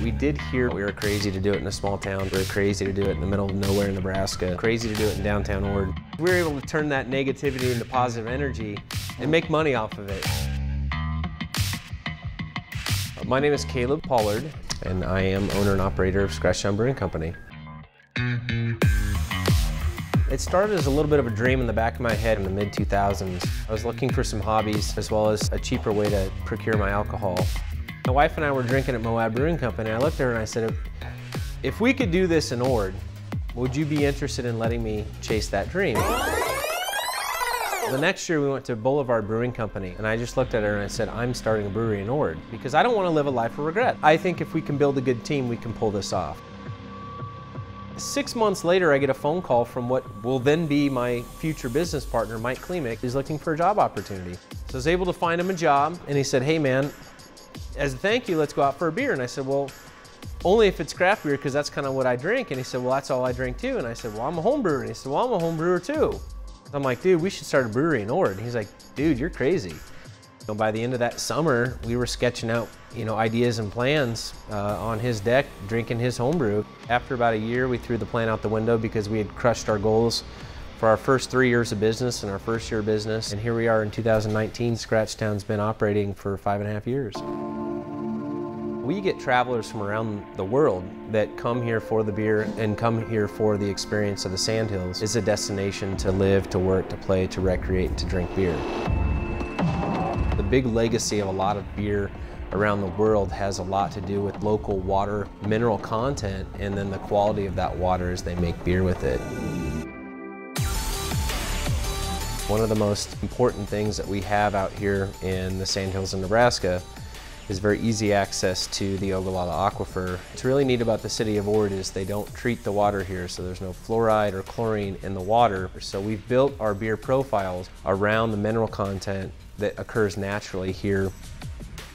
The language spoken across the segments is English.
We did hear we were crazy to do it in a small town. We were crazy to do it in the middle of nowhere in Nebraska. Crazy to do it in downtown Ord. We were able to turn that negativity into positive energy and make money off of it. My name is Pollard, and I am owner and operator of Scratchtown Brewing Company. It started as a little bit of a dream in the back of my head in the mid-2000s. I was looking for some hobbies as well as a cheaper way to procure my alcohol. My wife and I were drinking at Moab Brewing Company. I looked at her and I said, if we could do this in Ord, would you be interested in letting me chase that dream? The next year we went to Boulevard Brewing Company, and I just looked at her and I said, I'm starting a brewery in Ord because I don't want to live a life of regret. I think if we can build a good team, we can pull this off. 6 months later, I get a phone call from what will then be my future business partner, Mike Klemick. He's looking for a job opportunity. So I was able to find him a job, and he said, hey man, as a thank you, let's go out for a beer. And I said, well, only if it's craft beer, because that's kind of what I drink. And he said, well, that's all I drink too. And I said, well, I'm a home brewer. And he said, well, I'm a home brewer too. I'm like, dude, we should start a brewery in Ord. And he's like, dude, you're crazy. So by the end of that summer, we were sketching out, ideas and plans on his deck, drinking his homebrew. After about a year, we threw the plan out the window because we had crushed our goals for our first 3 years of business and our first year of business. And here we are in 2019. Scratchtown's been operating for 5.5 years. We get travelers from around the world that come here for the beer and come here for the experience of the Sandhills. It's a destination to live, to work, to play, to recreate, and to drink beer. The big legacy of a lot of beer around the world has a lot to do with local water mineral content and then the quality of that water as they make beer with it. One of the most important things that we have out here in the Sandhills in Nebraska is very easy access to the Ogallala Aquifer. What's really neat about the city of Ord is they don't treat the water here, so there's no fluoride or chlorine in the water. So we've built our beer profiles around the mineral content that occurs naturally here.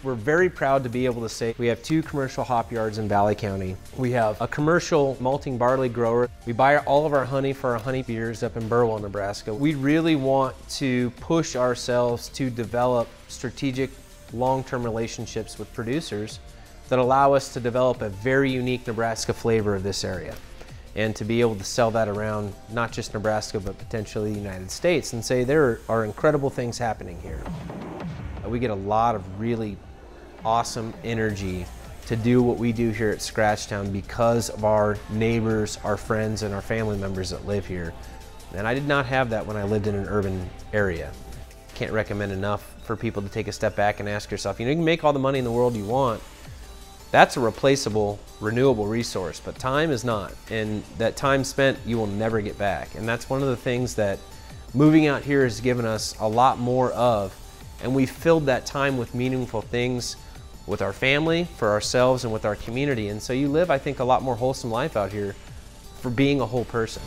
We're very proud to be able to say we have 2 commercial hop yards in Valley County. We have a commercial malting barley grower. We buy all of our honey for our honey beers up in Burwell, Nebraska. We really want to push ourselves to develop strategic long-term relationships with producers that allow us to develop a very unique Nebraska flavor of this area and to be able to sell that around not just Nebraska but potentially the United States and say there are incredible things happening here. We get a lot of really awesome energy to do what we do here at Scratchtown because of our neighbors, our friends, and our family members that live here. And I did not have that when I lived in an urban area. Can't recommend enough for people to take a step back and ask yourself, you can make all the money in the world you want. That's a replaceable, renewable resource, but time is not. And that time spent, you will never get back. And that's one of the things that moving out here has given us a lot more of. And we've filled that time with meaningful things with our family, for ourselves, and with our community. And so you live, I think, a lot more wholesome life out here for being a whole person.